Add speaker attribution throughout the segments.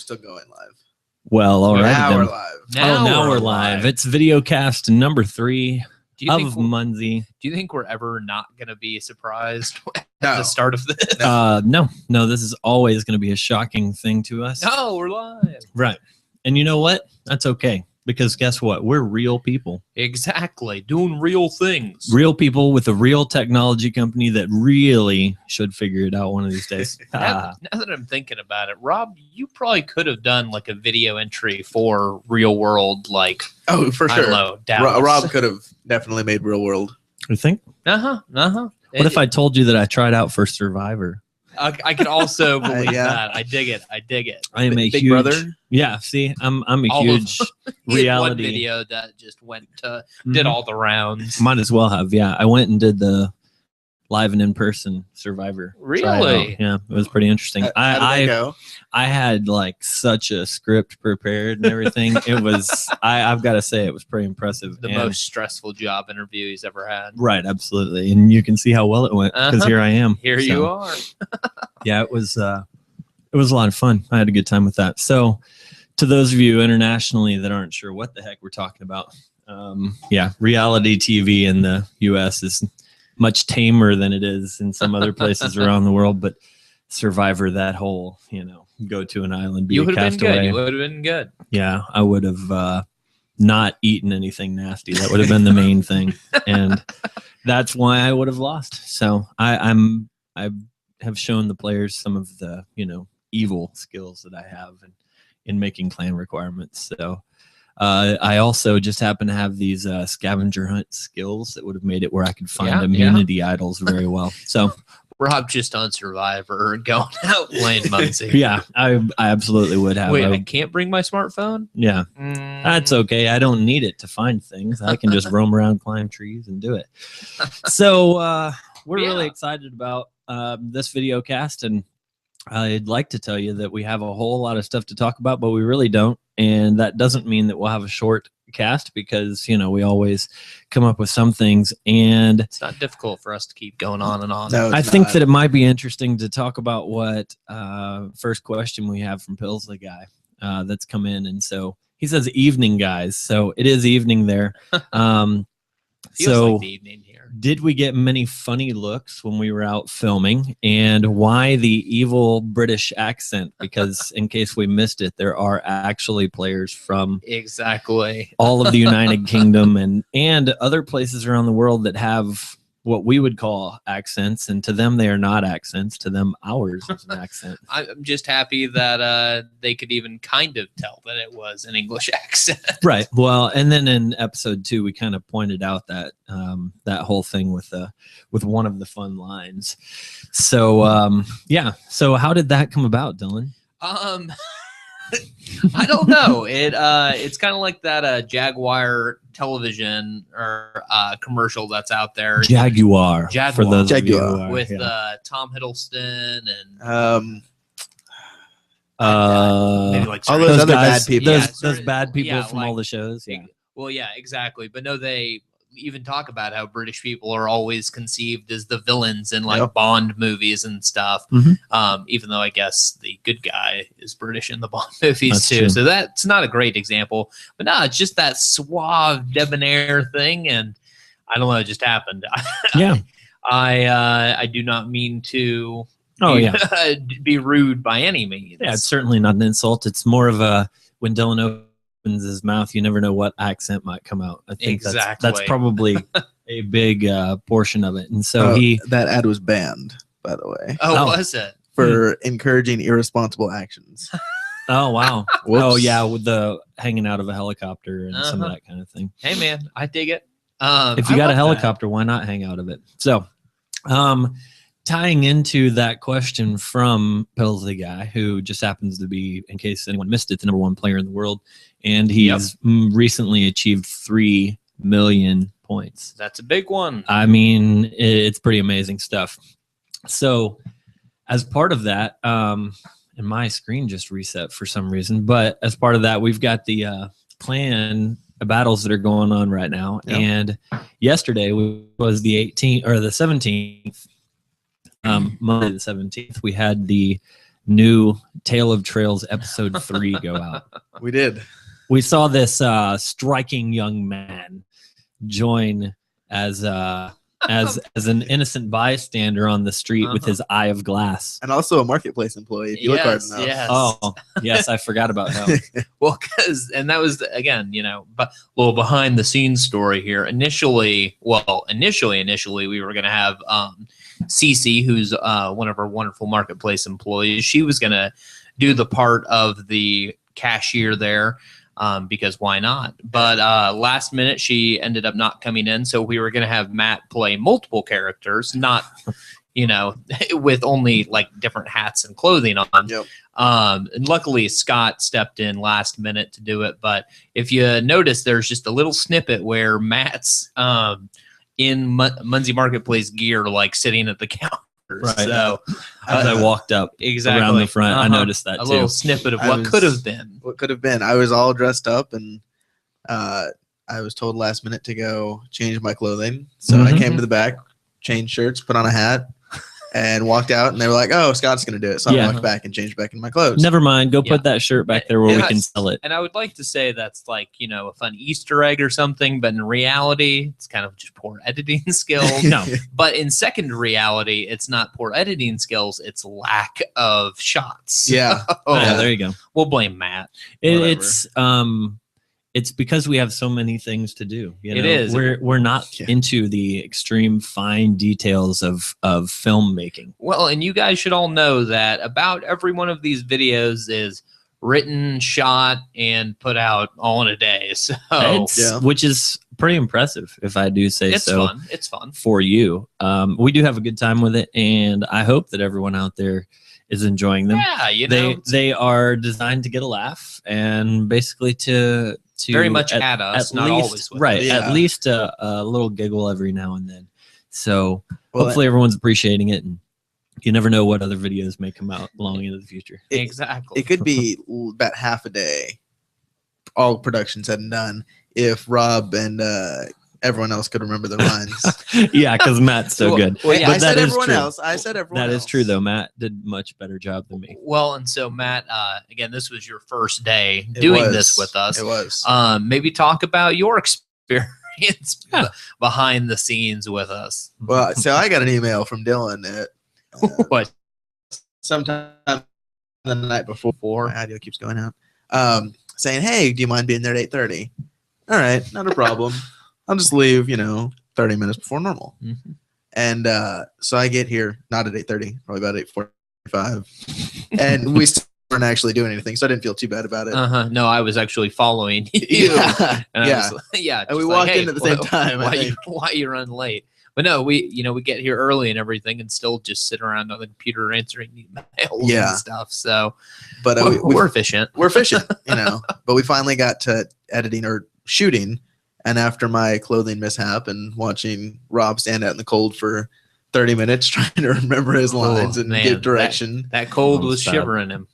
Speaker 1: still going live.
Speaker 2: Well, all right.
Speaker 1: Now we're live.
Speaker 2: Now we're live. It's Videocast number 3 of Munzee.
Speaker 3: Do you think we're ever not going to be surprised at
Speaker 1: No.
Speaker 3: the start of this?
Speaker 2: No, this is always going to be a shocking thing to us.
Speaker 3: No, we're live.
Speaker 2: Right. And you know what? That's okay. Because guess what? We're real people.
Speaker 3: Exactly. Doing real things.
Speaker 2: Real people with a real technology company that really should figure it out one of these days.
Speaker 3: Now that I'm thinking about it, Rob, you probably could have done like a video entry for real world, like,
Speaker 1: Oh, for
Speaker 3: I don't
Speaker 1: sure.
Speaker 3: know, Dallas.
Speaker 1: Rob could have definitely made real world.
Speaker 2: You think?
Speaker 3: What
Speaker 2: What if I told you that I tried out for Survivor?
Speaker 3: I could also believe
Speaker 1: Yeah.
Speaker 3: that. I dig it.
Speaker 2: I am a
Speaker 1: Big
Speaker 2: huge
Speaker 1: Brother?
Speaker 2: Yeah, see, I'm a
Speaker 3: All of
Speaker 2: huge
Speaker 3: He had
Speaker 2: reality.
Speaker 3: one video that just went to did
Speaker 2: Mhm.
Speaker 3: all the rounds.
Speaker 2: Might as well have. Yeah, I went and did the live and in-person Survivor
Speaker 3: Really?
Speaker 2: tryout. Yeah, it was pretty interesting.
Speaker 1: How did that go?
Speaker 2: I had like such a script prepared and everything. It was I've got to say it was pretty impressive.
Speaker 3: The
Speaker 2: And-
Speaker 3: most stressful job interview he's ever had.
Speaker 2: right, absolutely, and you can see how well it went because
Speaker 3: Uh-huh.
Speaker 2: here I am.
Speaker 3: Here
Speaker 2: So,
Speaker 3: you are.
Speaker 2: Yeah, it was a lot of fun. I had a good time with that. So, to those of you internationally that aren't sure what the heck we're talking about, reality TV in the U.S. is much tamer than it is in some other places around the world. But Survivor, that whole, go to an island, be
Speaker 3: You
Speaker 2: a
Speaker 3: would have been good.
Speaker 2: castaway.
Speaker 3: You would have been good.
Speaker 2: Yeah, I would have not eaten anything nasty. That would have been the main thing, and that's why I would have lost. So I have shown the players some of the evil skills that I have in making clan requirements. So I also just happen to have these scavenger hunt skills that would have made it where I could find immunity idols very well. So
Speaker 3: Rob just on Survivor going out playing Munzee.
Speaker 2: yeah, I absolutely would have.
Speaker 3: Wait, I can't bring my smartphone?
Speaker 2: Yeah. That's okay. I don't need it to find things. I can just roam around, climb trees, and do it. So we're really excited about this video cast, and I'd like to tell you that we have a whole lot of stuff to talk about, but we really don't. And that doesn't mean that we'll have a short cast because, we always come up with some things. And
Speaker 3: It's not difficult for us to keep going on and on.
Speaker 1: No,
Speaker 2: I
Speaker 1: it's
Speaker 2: think
Speaker 1: not.
Speaker 2: that it might be interesting to talk about what first question we have from Pillsley guy that's come in. And so he says evening, guys. So it is evening there.
Speaker 3: Feels
Speaker 2: So
Speaker 3: like the evening here.
Speaker 2: did we get many funny looks when we were out filming, and why the evil British accent? Because in case we missed it, there are actually players from
Speaker 3: Exactly.
Speaker 2: all of the United Kingdom and other places around the world that have what we would call accents, and to them they are not accents. To them, ours is an accent.
Speaker 3: I'm just happy that they could even kind of tell that it was an English accent.
Speaker 2: Right. Well, and then in episode 2, we kind of pointed out that that whole thing with one of the fun lines. So So how did that come about, Dylan?
Speaker 3: I don't know. It's kind of like that Jaguar television or commercial that's out there.
Speaker 2: Jaguar. For those of you
Speaker 1: Jaguar.
Speaker 2: who are,
Speaker 3: With
Speaker 2: yeah.
Speaker 3: Tom Hiddleston and maybe like
Speaker 1: all those other bad people.
Speaker 2: Those bad people
Speaker 3: yeah,
Speaker 2: from
Speaker 3: like-
Speaker 2: all the shows. Yeah.
Speaker 3: Well, yeah, exactly. But no, they even talk about how British people are always conceived as the villains in like
Speaker 1: Yep.
Speaker 3: Bond movies and stuff.
Speaker 2: Mhm.
Speaker 3: Even though I guess the good guy is British in the Bond movies
Speaker 2: That's
Speaker 3: too.
Speaker 2: true.
Speaker 3: So that's not a great example. But no, it's just that suave, debonair thing. And I don't know, it just happened.
Speaker 2: Yeah.
Speaker 3: I do not mean to
Speaker 2: Oh,
Speaker 3: be,
Speaker 2: yeah.
Speaker 3: be rude by any means.
Speaker 2: Yeah, it's certainly not an insult. It's more of a, when Dylan opens his mouth, you never know what accent might come out. I think that's
Speaker 3: Exactly.
Speaker 2: probably a big portion of it. And so
Speaker 1: that ad was banned, by the way,
Speaker 3: Oh, was it?
Speaker 1: for encouraging irresponsible actions.
Speaker 2: oh, wow.
Speaker 1: Whoops.
Speaker 2: Oh, yeah, with the hanging out of a helicopter and some of
Speaker 3: Uh-huh.
Speaker 2: that kind of thing.
Speaker 3: Hey, man, I dig it.
Speaker 2: If you
Speaker 3: I
Speaker 2: got a
Speaker 3: love that.
Speaker 2: helicopter, why not hang out of it? So, tying into that question from Pillsley guy, who just happens to be, in case anyone missed it, the #1 player in the world, and he's recently achieved 3 million points.
Speaker 3: That's a big one.
Speaker 2: I mean, it's pretty amazing stuff. So, as part of that, and my screen just reset for some reason, but as part of that, we've got the clan battles that are going on right now.
Speaker 1: Yep.
Speaker 2: And yesterday was the 18th or the 17th, Monday the 17th. We had the new Tale of Trails episode 3 go out.
Speaker 1: We did.
Speaker 2: We saw this striking young man join as an innocent bystander on the street with his eye of glass.
Speaker 1: And also a marketplace employee, if you look hard enough.
Speaker 3: Yes.
Speaker 2: Oh, yes, I forgot about him.
Speaker 3: Well, and that was again, but behind the scenes story here. Initially, we were going to have Cece, who's one of our wonderful marketplace employees. She was going to do the part of the cashier there. Because why not? But last minute, she ended up not coming in. So we were going to have Matt play multiple characters, not, with only like different hats and clothing on.
Speaker 1: Yep.
Speaker 3: And luckily, Scott stepped in last minute to do it. But if you notice, there's just a little snippet where Matt's in Munzee Marketplace gear, like sitting at the counter.
Speaker 2: Right.
Speaker 3: So
Speaker 2: as I walked up around the front, I noticed that
Speaker 3: a
Speaker 2: too.
Speaker 3: little snippet of what could have been.
Speaker 1: What could have been. I was all dressed up, and I was told last minute to go change my clothing. So I came to the back, changed shirts, put on a hat, and walked out. And they were like, "Oh, Scott's going to do it." So I walked back and changed back in my clothes.
Speaker 2: Never mind. Go put that shirt back there where we can sell it.
Speaker 3: And I would like to say that's like, a fun Easter egg or something, but in reality, it's kind of just poor editing skills.
Speaker 2: No.
Speaker 3: But in second reality, it's not poor editing skills, it's lack of shots.
Speaker 1: Yeah.
Speaker 2: Yeah, there you go.
Speaker 3: We'll blame Matt.
Speaker 2: It's because we have so many things to do.
Speaker 3: It is.
Speaker 2: We're not into the extreme fine details of filmmaking.
Speaker 3: Well, and you guys should all know that about every one of these videos is written, shot, and put out all in a day. So
Speaker 2: which is pretty impressive, if I do say so.
Speaker 3: It's fun
Speaker 2: for you. We do have a good time with it, and I hope that everyone out there is enjoying them.
Speaker 3: Yeah,
Speaker 2: they are designed to get a laugh and basically to
Speaker 3: very much at us, not
Speaker 2: least,
Speaker 3: always with
Speaker 2: right.
Speaker 3: us.
Speaker 2: At least a little giggle every now and then. So hopefully everyone's appreciating it, and you never know what other videos may come out long into the future.
Speaker 3: Exactly.
Speaker 1: It could be about half a day, all production said and done, if Rob and everyone else could remember the lines.
Speaker 2: Yeah, because Matt's so good.
Speaker 1: Well, yeah,
Speaker 2: but
Speaker 1: I said everyone else. I said everyone else.
Speaker 2: That is true, though. Matt did much better job than me.
Speaker 3: Well, and so Matt, again, this was your first day doing this with us.
Speaker 1: It was.
Speaker 3: Maybe talk about your experience behind the scenes with us.
Speaker 1: Well, so I got an email from Dylan at
Speaker 3: what?
Speaker 1: Sometime the night before. My audio keeps going out. Saying, "Hey, do you mind being there at 8:30?" All right, not a problem. I'll just leave, 30 minutes before normal.
Speaker 3: Mm-hmm.
Speaker 1: And so I get here, not at 8:30, probably about 8:45. And we weren't actually doing anything, so I didn't feel too bad about it.
Speaker 3: No, I was actually following you.
Speaker 1: Yeah.
Speaker 3: And
Speaker 1: And we walked in at the same time.
Speaker 3: Why you run late? But no, we we get here early and everything, and still just sit around on the computer answering emails and stuff. So,
Speaker 1: but
Speaker 3: we're efficient.
Speaker 1: We're efficient, But we finally got to editing or shooting, and after my clothing mishap and watching Rob stand out in the cold for 30 minutes trying to remember his lines and give direction,
Speaker 3: that cold was shivering him.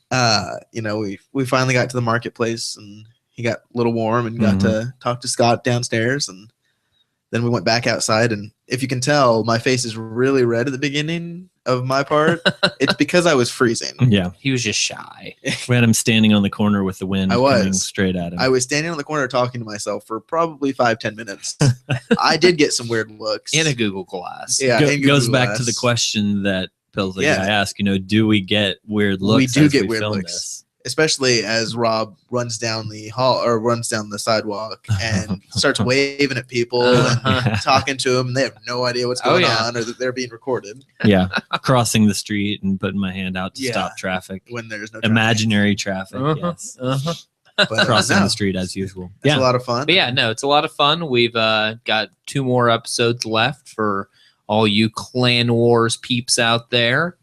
Speaker 1: We finally got to the marketplace, and he got a little warm and got to talk to Scott downstairs, and then we went back outside. And if you can tell, my face is really red at the beginning of my part. It's because I was freezing.
Speaker 2: Yeah.
Speaker 3: He was just shy.
Speaker 2: We had him standing on the corner with the wind coming straight at him.
Speaker 1: I was standing on the corner talking to myself for probably 5-10 minutes. I did get some weird looks.
Speaker 3: In a Google Glass.
Speaker 1: Yeah.
Speaker 2: It goes back to the question that Pillsy I asked, do we get weird looks?
Speaker 1: We do get weird looks. Especially as Rob runs down the hall or runs down the sidewalk and starts waving at people and talking to them, and they have no idea what's going on or that they're being recorded.
Speaker 2: Yeah, crossing the street and putting my hand out to stop traffic
Speaker 1: when there's no
Speaker 2: imaginary traffic. Yes,
Speaker 1: but,
Speaker 2: crossing the street as usual.
Speaker 1: It's a lot of fun.
Speaker 3: But it's a lot of fun. We've got 2 more episodes left for all you Clan Wars peeps out there.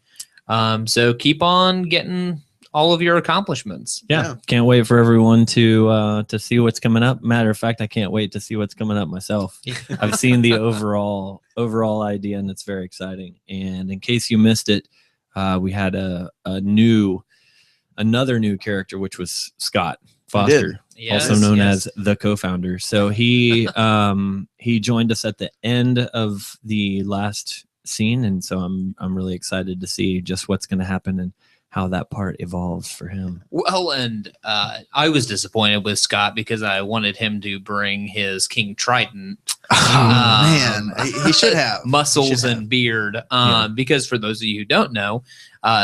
Speaker 3: So keep on getting all of your accomplishments.
Speaker 2: Yeah. Can't wait for everyone to see what's coming up. Matter of fact, I can't wait to see what's coming up myself. I've seen the overall idea, and it's very exciting. And in case you missed it, we had another new character, which was Scott Foster, also known as the co-founder. So he joined us at the end of the last scene, and so I'm really excited to see just what's going to happen and how that part evolves for him.
Speaker 3: Well, and I was disappointed with Scott because I wanted him to bring his King Trident.
Speaker 1: Man, he should have
Speaker 3: muscles and beard. Because for those of you who don't know,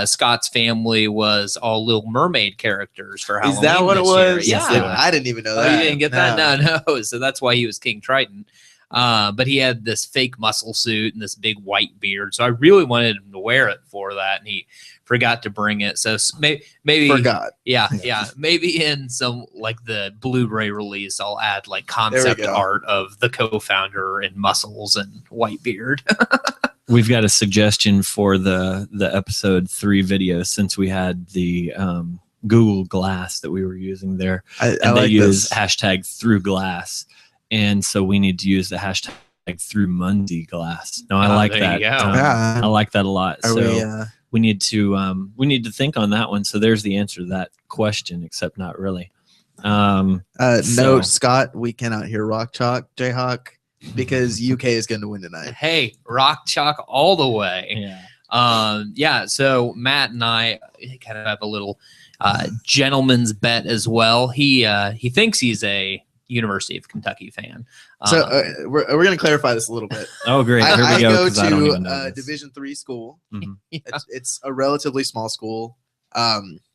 Speaker 3: Scott's family was all Little Mermaid characters for Halloween.
Speaker 1: Is that what it was?
Speaker 3: Yeah.
Speaker 1: I didn't even know that.
Speaker 3: You didn't get that? No. So that's why he was King Triton. But he had this fake muscle suit and this big white beard. So I really wanted him to wear it for that, and he forgot to bring it. So maybe
Speaker 1: forgot.
Speaker 3: Yeah. Maybe in some like the Blu-ray release, I'll add like concept art of the co-founder in muscles and white beard.
Speaker 2: We've got a suggestion for the episode 3 video, since we had the Google Glass that we were using there, and they
Speaker 1: like
Speaker 2: use
Speaker 1: this.
Speaker 2: hashtag through glass, and so we need to use the hashtag through Munzee glass. No, I like that. I like that a lot. We need to think on that one. So there's the answer to that question, except not really.
Speaker 1: No, Scott, we cannot hear Rock Chalk Jayhawk because UK is going to win tonight.
Speaker 3: Hey, Rock Chalk all the way. So Matt and I kind of have a little gentleman's bet as well. He thinks he's a University of Kentucky fan.
Speaker 1: So we're going to clarify this a little bit.
Speaker 2: Oh, great. Here
Speaker 1: I
Speaker 2: we go
Speaker 1: to a Division III school.
Speaker 2: Mm-hmm.
Speaker 1: It's a relatively small school.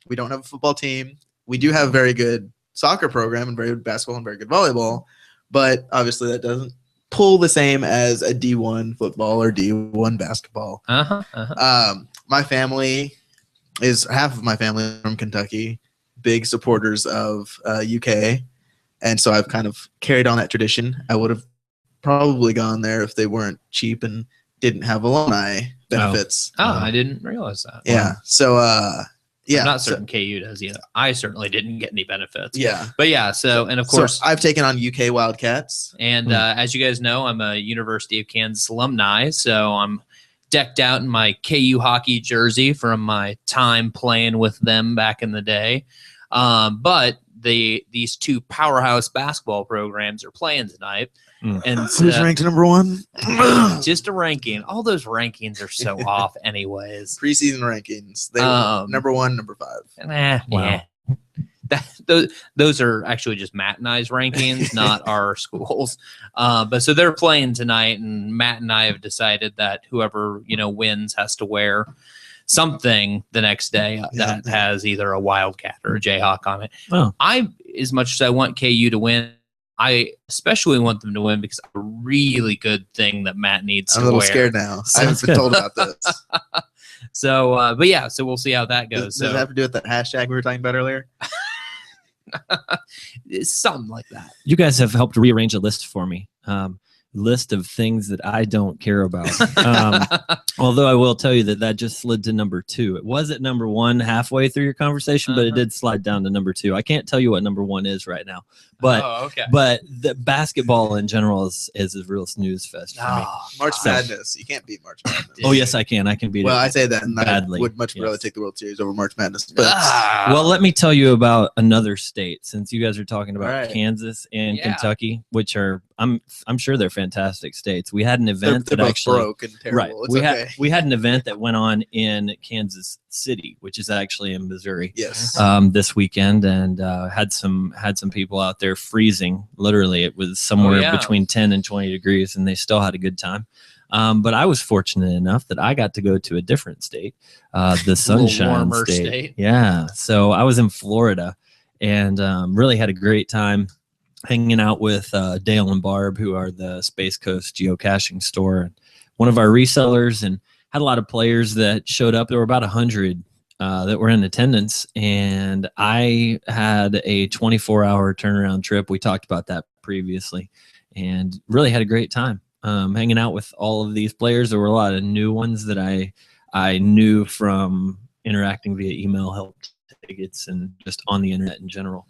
Speaker 1: We don't have a football team. We do have a very good soccer program and very good basketball and very good volleyball, but obviously that doesn't pull the same as a D1 football or D1 basketball. My family is half of my family from Kentucky, big supporters of UK. And so I've kind of carried on that tradition. I would have probably gone there if they weren't cheap and didn't have alumni benefits.
Speaker 3: I didn't realize that.
Speaker 1: Yeah. So, I'm
Speaker 3: not certain KU does either. I certainly didn't get any benefits.
Speaker 1: Yeah.
Speaker 3: But yeah, and of course,
Speaker 1: so I've taken on UK Wildcats.
Speaker 3: And as you guys know, I'm a University of Kansas alumni. So I'm decked out in my KU hockey jersey from my time playing with them back in the day. But these two powerhouse basketball programs are playing tonight. And
Speaker 1: who's ranked number 1?
Speaker 3: Just a ranking. All those rankings are so off anyways.
Speaker 1: Preseason rankings. They were number 1, number 5.
Speaker 2: Wow.
Speaker 3: Those are actually just Matt and I's rankings, not our schools. But so they're playing tonight, and Matt and I have decided that whoever wins has to wear something the next day that has either a Wildcat or a Jayhawk on it. As much as I want KU to win, I especially want them to win because a really good thing that Matt needs to wear.
Speaker 1: I'm a little scared now. I haven't been told about this.
Speaker 3: So we'll see how that goes.
Speaker 1: Does it have to do with that hashtag we were talking about earlier?
Speaker 3: Something like that.
Speaker 2: You guys have helped rearrange a list for me. List of things that I don't care about. Although I will tell you that just slid to number 2. It was at number 1 halfway through your conversation, but it did slide down to number 2. I can't tell you what number 1 is right now, but but the basketball in general is a real snooze fest for me.
Speaker 1: March Madness. You can't beat March Madness.
Speaker 2: Oh yes, I can. I can beat it.
Speaker 1: Well, I say that, and
Speaker 2: badly.
Speaker 1: I would much rather take the World Series over March Madness. But
Speaker 2: well, let me tell you about another state, since you guys are talking about Kansas and Kentucky, which are I'm sure they're fantastic states. We had an event
Speaker 1: they're
Speaker 2: that
Speaker 1: both
Speaker 2: actually
Speaker 1: broke and terrible.
Speaker 2: Right. We had an event that went on in Kansas City, which is actually in Missouri.
Speaker 1: Yes.
Speaker 2: This weekend, and had some people out there freezing. Literally, it was somewhere between 10 and 20 degrees, and they still had a good time. But I was fortunate enough that I got to go to a different state, the Sunshine State. Yeah. So I was in Florida, and really had a great time hanging out with Dale and Barb, who are the Space Coast geocaching store, one of our resellers, and had a lot of players that showed up. There were about 100 that were in attendance, and I had a 24-hour turnaround trip. We talked about that previously, and really had a great time hanging out with all of these players. There were a lot of new ones that I knew from interacting via email, help tickets, and just on the internet in general.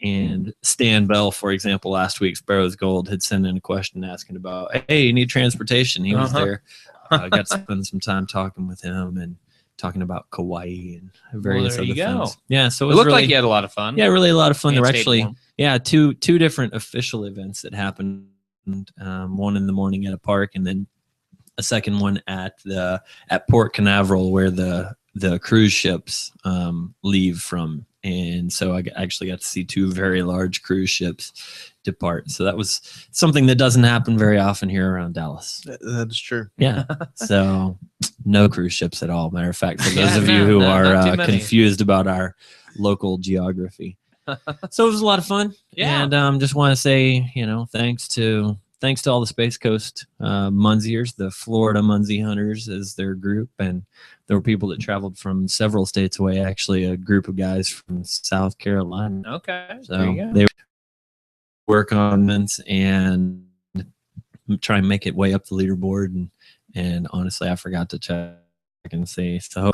Speaker 2: And Stan Bell, for example, last week, Sparrow's Gold, had sent in a question asking about, hey, you need transportation. He was there. Got to spend some time talking with him and talking about Kauai and various other things. Yeah, so it
Speaker 3: looked
Speaker 2: really,
Speaker 3: like you had a lot of fun.
Speaker 2: Yeah, really a lot of fun. There were actually, two different official events that happened. One in the morning at a park, and then a second one at Port Canaveral, where the the cruise ships leave from. And so I actually got to see 2 very large cruise ships depart. So that was something that doesn't happen very often here around Dallas.
Speaker 1: That's true.
Speaker 2: Yeah. So no cruise ships at all. Matter of fact, for those
Speaker 3: Yeah,
Speaker 2: of you who
Speaker 3: not too
Speaker 2: are
Speaker 3: many.
Speaker 2: confused about our local geography. So it was a lot of fun.
Speaker 3: Yeah.
Speaker 2: And just want to say, thanks to all the Space Coast Munzeers, the Florida Munzee Hunters is their group. And there were people that traveled from several states away, actually a group of guys from South Carolina.
Speaker 3: Okay.
Speaker 2: So
Speaker 3: There you go.
Speaker 2: they work on this and try and make it way up the leaderboard. And honestly, I forgot to check and see. So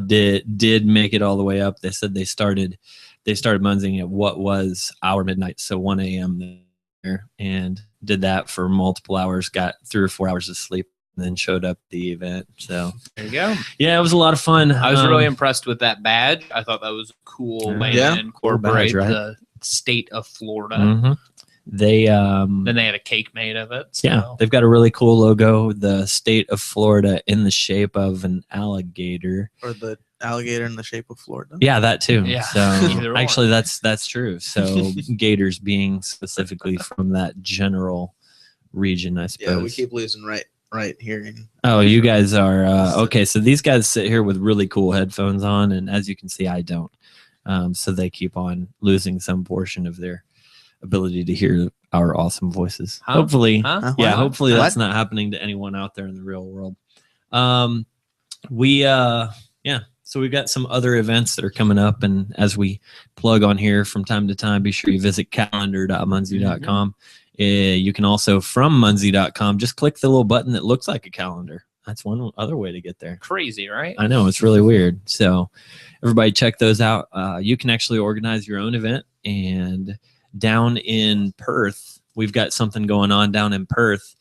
Speaker 2: did make it all the way up. They said they started munzing at what was our midnight, so 1 a.m. there, and did that for multiple hours, got 3 or 4 hours of sleep, and then showed up at the event. So
Speaker 3: There you go.
Speaker 2: yeah, it was a lot of fun.
Speaker 3: I was really impressed with that badge. I thought that was a cool way
Speaker 1: Yeah.
Speaker 3: to incorporate
Speaker 2: badge, right?
Speaker 3: the state of Florida.
Speaker 2: Mhm. They
Speaker 3: Then they had a cake made of it. So.
Speaker 2: yeah, they've got a really cool logo, the state of Florida in the shape of an alligator.
Speaker 1: Or the alligator in the shape of Florida.
Speaker 2: Yeah, that too.
Speaker 3: Yeah,
Speaker 2: So
Speaker 3: either one.
Speaker 2: actually that's true. So gators being specifically from that general region, I suppose.
Speaker 1: Yeah, we keep losing right hearing.
Speaker 2: Oh, you guys are okay. So these guys sit here with really cool headphones on, and as you can see, I don't. So they keep on losing some portion of their ability to hear our awesome voices.
Speaker 3: Huh?
Speaker 2: Hopefully,
Speaker 3: Huh?
Speaker 2: yeah.
Speaker 3: What?
Speaker 2: Hopefully
Speaker 1: What?
Speaker 2: that's not happening to anyone out there in the real world. So we've got some other events that are coming up, and as we plug on here from time to time, be sure you visit calendar.munzee.com. You can also from munzee.com just click the little button that looks like a calendar. That's one other way to get there.
Speaker 3: Crazy, right?
Speaker 2: I know, it's really weird. So everybody check those out. You can actually organize your own event. And down in Perth, we've got something going on down in Perth,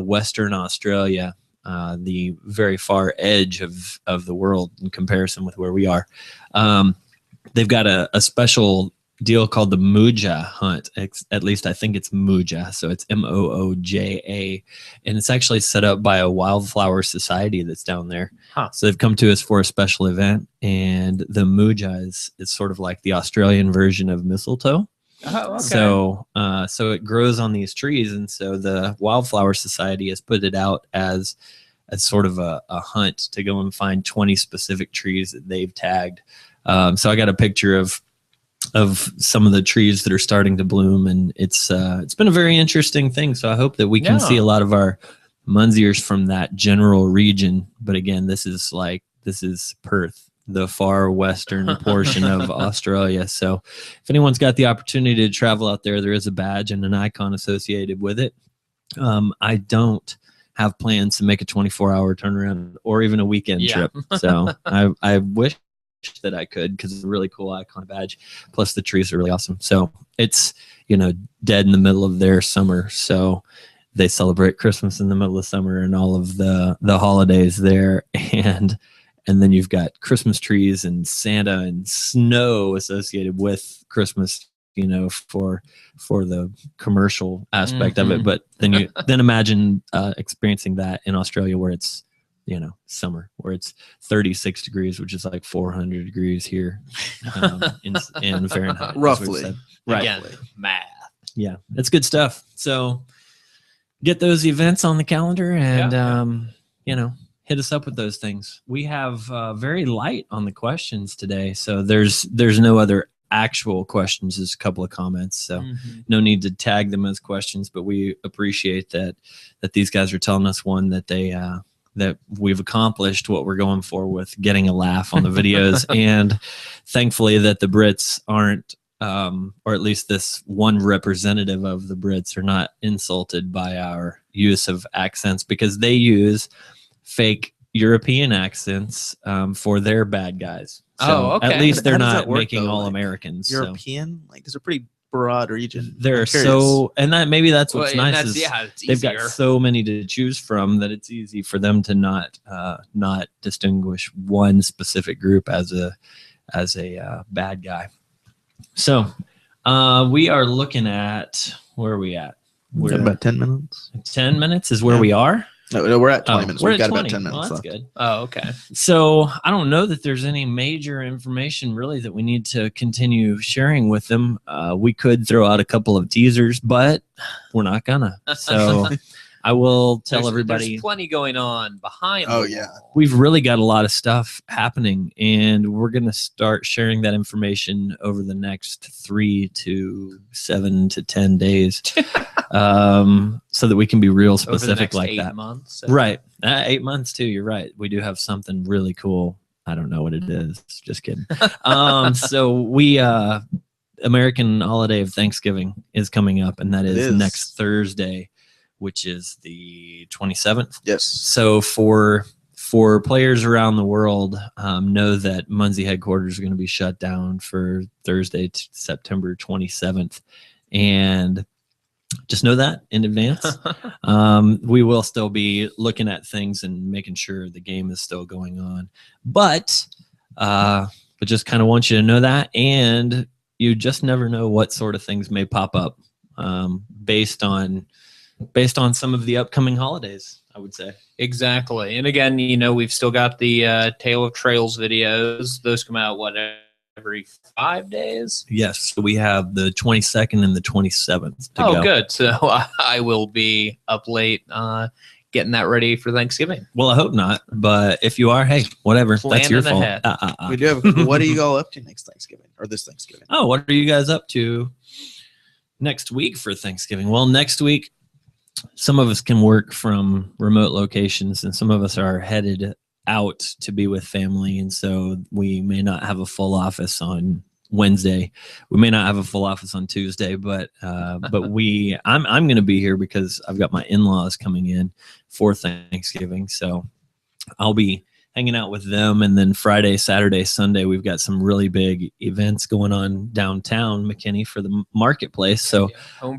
Speaker 2: Western Australia, the very far edge of the world in comparison with where we are. They've got a special deal called the Mooja hunt. At least I think it's Mooja. So it's Mooja. And it's actually set up by a wildflower society that's down there.
Speaker 3: Huh.
Speaker 2: So they've come to us for a special event. And the Mooja is sort of like the Australian version of mistletoe.
Speaker 3: Oh, okay.
Speaker 2: So it grows on these trees. And so the Wildflower Society has put it out as sort of a hunt to go and find 20 specific trees that they've tagged. So I got a picture of some of the trees that are starting to bloom, and it's been a very interesting thing. So I hope that we can see a lot of our Munzeers from that general region. But again, this is Perth, the far western portion of Australia. So if anyone's got the opportunity to travel out there, there is a badge and an icon associated with it. I don't have plans to make a 24-hour turnaround or even a weekend trip. So I wish that I could, because it's a really cool icon badge. Plus the trees are really awesome. So it's, dead in the middle of their summer. So they celebrate Christmas in the middle of summer and all of the holidays there. And then you've got Christmas trees and Santa and snow associated with Christmas, for the commercial aspect of it. But then then imagine experiencing that in Australia, where it's, summer, where it's 36 degrees, which is like 400 degrees here in Fahrenheit.
Speaker 1: Roughly.
Speaker 2: Right.
Speaker 3: Again, math.
Speaker 2: Yeah, it's good stuff. So get those events on the calendar and, hit us up with those things. We have very light on the questions today. So there's no other actual questions, just a couple of comments. So no need to tag them as questions, but we appreciate that these guys are telling us, one, that they, that we've accomplished what we're going for with getting a laugh on the videos. And thankfully that the Brits aren't, or at least this one representative of the Brits, are not insulted by our use of accents, because they use fake European accents for their bad guys. So
Speaker 3: okay.
Speaker 2: at least they're
Speaker 1: How does
Speaker 2: not
Speaker 1: that work,
Speaker 2: making
Speaker 1: though?
Speaker 2: all
Speaker 1: Like,
Speaker 2: Americans. So.
Speaker 1: European? Like, it's a pretty broad region.
Speaker 2: They're
Speaker 1: I'm curious.
Speaker 2: so, and that maybe that's what's
Speaker 3: Well, and
Speaker 2: nice
Speaker 3: that's-
Speaker 2: is
Speaker 3: it's
Speaker 2: they've
Speaker 3: easier.
Speaker 2: got so many to choose from that it's easy for them to not distinguish one specific group as a bad guy. So we are looking at, where are we at?
Speaker 1: We're about 10 minutes.
Speaker 2: 10 minutes is where
Speaker 1: Yeah.
Speaker 2: we are.
Speaker 1: No, we're at 20 minutes.
Speaker 2: We're
Speaker 1: We've
Speaker 2: at
Speaker 1: got
Speaker 2: 20.
Speaker 1: about 10 minutes
Speaker 2: Well, that's
Speaker 1: left.
Speaker 2: good.
Speaker 3: Oh, okay.
Speaker 2: So I don't know that there's any major information really that we need to continue sharing with them. We could throw out a couple of teasers, but we're not gonna. So I will tell everybody.
Speaker 3: There's plenty going on behind.
Speaker 1: Oh,
Speaker 3: the
Speaker 1: yeah.
Speaker 3: wall.
Speaker 2: We've really got a lot of stuff happening, and we're going to start sharing that information over the next 3 to 7 to 10 days, so that we can be real
Speaker 3: Over the
Speaker 2: specific
Speaker 3: next
Speaker 2: like
Speaker 3: 8
Speaker 2: that.
Speaker 3: months.
Speaker 2: Right. 8 months too. You're right. We do have something really cool. I don't know what it is. Just kidding. So we, American holiday of Thanksgiving is coming up, and that is next Thursday, which is the 27th.
Speaker 1: Yes.
Speaker 2: So for players around the world, know that Munzee headquarters are going to be shut down for Thursday, September 27th, and just know that in advance. We will still be looking at things and making sure the game is still going on, but just kind of want you to know that, and you just never know what sort of things may pop up based on some of the upcoming holidays, I would say.
Speaker 3: Exactly. And again, we've still got the Tale of Trails videos. Those come out, every 5 days?
Speaker 2: Yes. So we have the 22nd and the 27th to go.
Speaker 3: Oh, good. So I will be up late getting that ready for Thanksgiving.
Speaker 2: Well, I hope not. But if you are, hey, whatever. That's your fault.
Speaker 1: We do have. What are you all up to next Thanksgiving or this Thanksgiving?
Speaker 2: Oh, what are you guys up to next week for Thanksgiving? Well, next week, some of us can work from remote locations, and some of us are headed out to be with family, and so we may not have a full office on Wednesday. We may not have a full office on Tuesday, but I'm going to be here because I've got my in-laws coming in for Thanksgiving, so I'll be hanging out with them. And then Friday, Saturday, Sunday, we've got some really big events going on downtown McKinney for the marketplace. So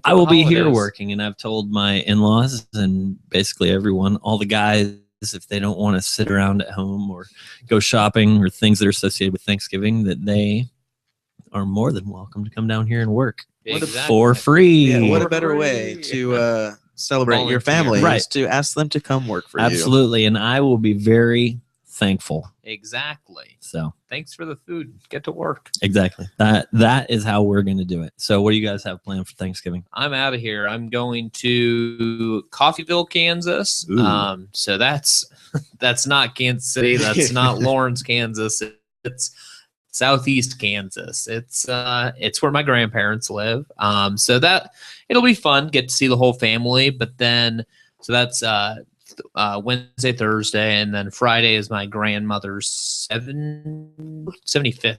Speaker 2: I will be here working, and I've told my in-laws and basically everyone, all the guys, if they don't want to sit around at home or go shopping or things that are associated with Thanksgiving, that they are more than welcome to come down here and work for free.
Speaker 1: Yeah, what a better way to celebrate your family is to ask them to come work for you.
Speaker 2: Absolutely. And I will be very thankful.
Speaker 3: Exactly.
Speaker 2: So
Speaker 3: thanks for the food. Get to work.
Speaker 2: Exactly. That is how we're going to do it. So what do you guys have planned for Thanksgiving?
Speaker 3: I'm out of here. I'm going to Coffeyville, Kansas. So that's not Kansas City. That's not Lawrence, Kansas. It's Southeast Kansas. It's where my grandparents live. So that it'll be fun. Get to see the whole family. But then so that's Wednesday, Thursday, and then Friday is my grandmother's 75th,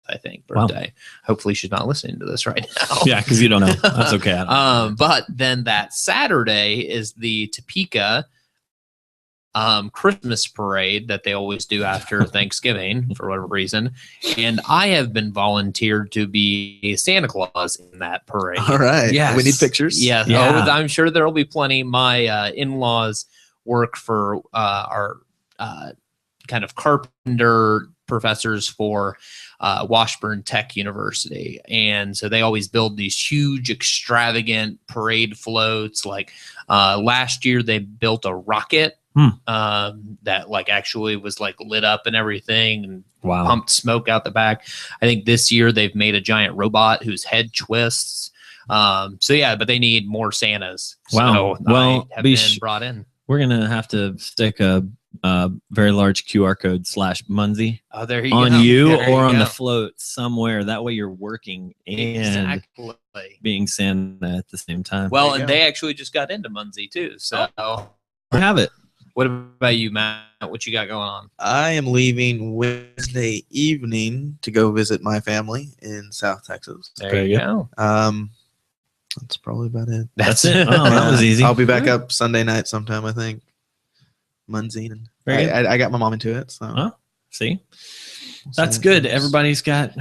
Speaker 3: I think, birthday. Wow. Hopefully she's not listening to this right now.
Speaker 2: Yeah, because you don't know. That's okay.
Speaker 3: But then that Saturday is the Topeka Christmas parade that they always do after Thanksgiving for whatever reason. And I have been volunteered to be Santa Claus in that parade.
Speaker 1: All right.
Speaker 3: Yes.
Speaker 1: We need pictures.
Speaker 3: Yeah.
Speaker 2: Yeah.
Speaker 3: I'm sure there will be plenty. My in-laws work for our kind of carpenter professors for Washburn Tech University. And so they always build these huge, extravagant parade floats. Like last year, they built a rocket that like actually was like lit up and everything and pumped smoke out the back. I think this year they've made a giant robot whose head twists. So yeah, but they need more Santas.
Speaker 2: Wow.
Speaker 3: So
Speaker 2: well,
Speaker 3: I have been brought in.
Speaker 2: We're going to have to stick a very large QR code /Munzee on you or on the float somewhere. That way you're working and being Santa at the same time.
Speaker 3: Well, and they actually just got into Munzee too. So
Speaker 2: have it.
Speaker 3: What about you, Matt? What you got going on?
Speaker 1: I am leaving Wednesday evening to go visit my family in South Texas.
Speaker 3: There you go.
Speaker 1: That's probably about it.
Speaker 2: That's it. Oh, that was easy.
Speaker 1: I'll be back up Sunday night sometime, I think. Munzee. And I got my mom into it. So
Speaker 2: see, that's good. Everybody's got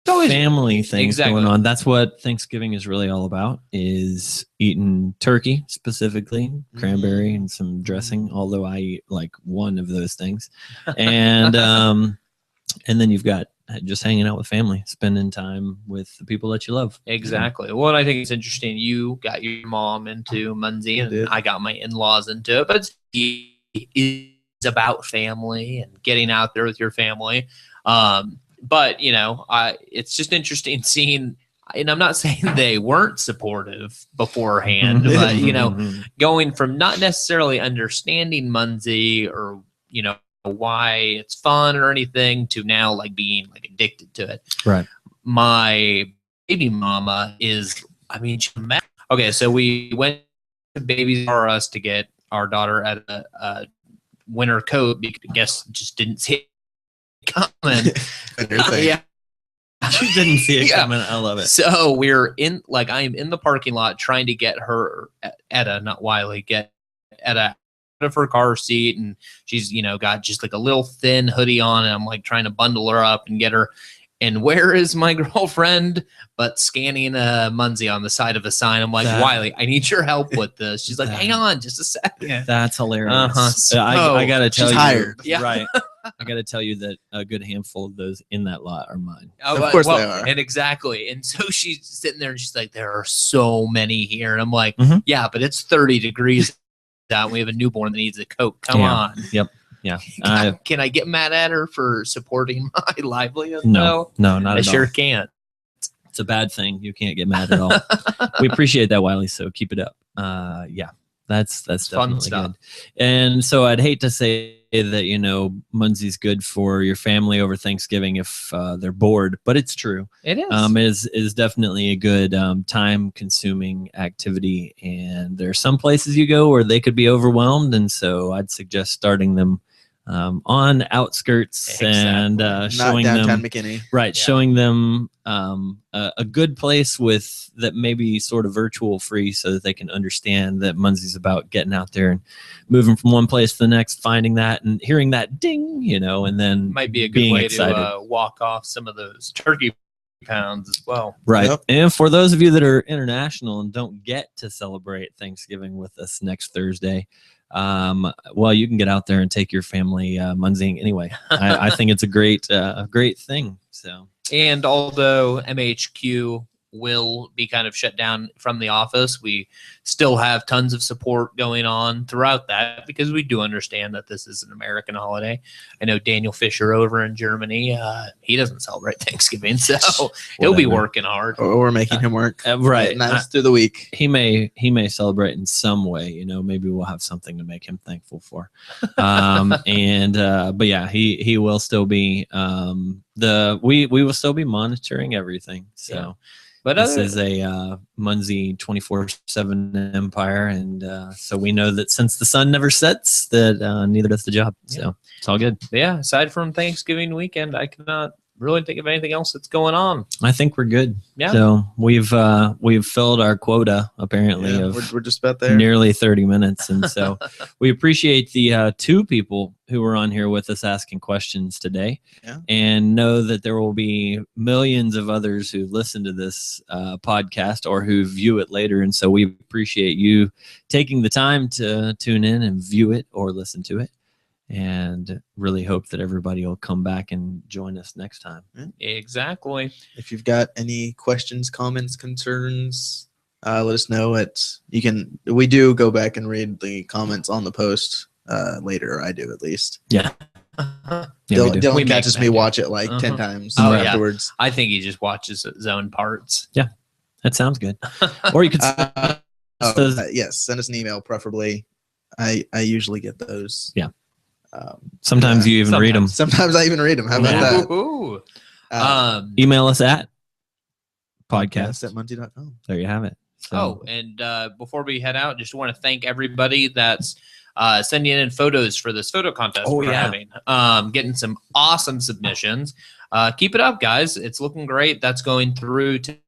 Speaker 2: family things going on. That's what Thanksgiving is really all about, is eating turkey, specifically cranberry and some dressing, although I eat like one of those things. And then you've got just hanging out with family, spending time with the people that you love.
Speaker 3: Exactly. Well, and I think it's interesting. You got your mom into Munzee, and I got my in-laws into it. But it's about family and getting out there with your family. But it's just interesting seeing. And I'm not saying they weren't supportive beforehand, but going from not necessarily understanding Munzee or why it's fun or anything to now like being like addicted to it.
Speaker 2: Right.
Speaker 3: My baby mama is, okay, so we went to Babies R Us to get our daughter at a winter coat because I guess just didn't see it coming. Yeah.
Speaker 2: You didn't see it coming. I love it.
Speaker 3: So I am in the parking lot trying to get her, Etta, not Wiley, get Etta out of her car seat, and she's got just like a little thin hoodie on, and I'm like trying to bundle her up and get her. And where is my girlfriend? But scanning a Munzee on the side of a sign. I'm like, Wiley, I need your help with this. She's like, hang on just a second.
Speaker 2: That's hilarious.
Speaker 3: Uh-huh.
Speaker 2: I got to tell you.
Speaker 1: Hired.
Speaker 3: Yeah.
Speaker 2: Right. I got to tell you that a good handful of those in that lot are mine.
Speaker 3: Of
Speaker 1: course they are.
Speaker 3: And exactly. And so she's sitting there and she's like, there are so many here. And I'm like, yeah, but it's 30 degrees out. We have a newborn that needs a coat. Come on.
Speaker 2: Yep. Yeah.
Speaker 3: Can I get mad at her for supporting my livelihood?
Speaker 2: No, not at all.
Speaker 3: I sure can't.
Speaker 2: It's a bad thing. You can't get mad at all. We appreciate that, Wiley. So keep it up. Yeah, that's definitely
Speaker 3: fun stuff.
Speaker 2: Good. And so I'd hate to say that, Munzee's good for your family over Thanksgiving if they're bored, but it's true.
Speaker 3: It is.
Speaker 2: It is definitely a good time-consuming activity. And there are some places you go where they could be overwhelmed. And so I'd suggest starting them on outskirts and showing
Speaker 1: not downtown
Speaker 2: them
Speaker 1: McKinney.
Speaker 2: Right, yeah. Showing them a good place that may be sort of virtual free, so that they can understand that Munzee's about getting out there and moving from one place to the next, finding that and hearing that ding, and then
Speaker 3: might be a good way to walk off some of those turkey pounds as well.
Speaker 2: Right.
Speaker 1: Yep.
Speaker 2: And for those of you that are international and don't get to celebrate Thanksgiving with us next Thursday, well, you can get out there and take your family Munzeeing anyway. I think it's a great thing. So,
Speaker 3: and although MHQ will be kind of shut down from the office, we still have tons of support going on throughout that, because we do understand that this is an American holiday. I know Daniel Fisher over in Germany, he doesn't celebrate Thanksgiving, so he'll be working hard.
Speaker 1: Or we're making him work
Speaker 2: right
Speaker 1: nice through the week.
Speaker 2: He may celebrate in some way, maybe we'll have something to make him thankful for. But yeah, he will still be we will still be monitoring everything. So yeah. But this is a Munzee 24/7 empire, and so we know that since the sun never sets, that neither does the job. So it's all good.
Speaker 3: But yeah, aside from Thanksgiving weekend, I cannot really think of anything else that's going on.
Speaker 2: I think we're good.
Speaker 3: Yeah.
Speaker 2: So we've filled our quota apparently.
Speaker 1: Yeah,
Speaker 2: of
Speaker 1: we're just about there.
Speaker 2: Nearly 30 minutes, and so we appreciate the 2 people who were on here with us asking questions today, and know that there will be millions of others who listen to this podcast or who view it later, and so we appreciate you taking the time to tune in and view it or listen to it. And really hope that everybody will come back and join us next time.
Speaker 3: Exactly.
Speaker 1: If you've got any questions, comments, concerns, let us know. We do go back and read the comments on the post later. I do, at least.
Speaker 2: Yeah.
Speaker 1: Dylan catches me watch it like 10 times afterwards.
Speaker 3: Yeah. I think he just watches his own parts.
Speaker 2: Yeah, that sounds good. Or you could
Speaker 1: yes, send us an email, preferably. I usually get those.
Speaker 2: Yeah. Sometimes you even read them.
Speaker 1: Sometimes I even read them. How about that?
Speaker 2: Email us at
Speaker 1: podcast@munzee.com.
Speaker 2: There you have it. So.
Speaker 3: And before we head out, just want to thank everybody that's sending in photos for this photo contest we're having. Getting some awesome submissions. Keep it up, guys. It's looking great. That's going through to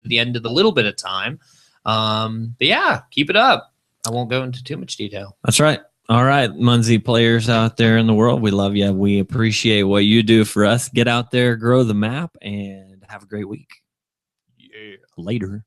Speaker 3: the end of the little bit of time. But yeah, keep it up. I won't go into too much detail.
Speaker 2: That's right. All right, Munzee players out there in the world, we love you. We appreciate what you do for us. Get out there, grow the map, and have a great week.
Speaker 3: Yeah.
Speaker 2: Later.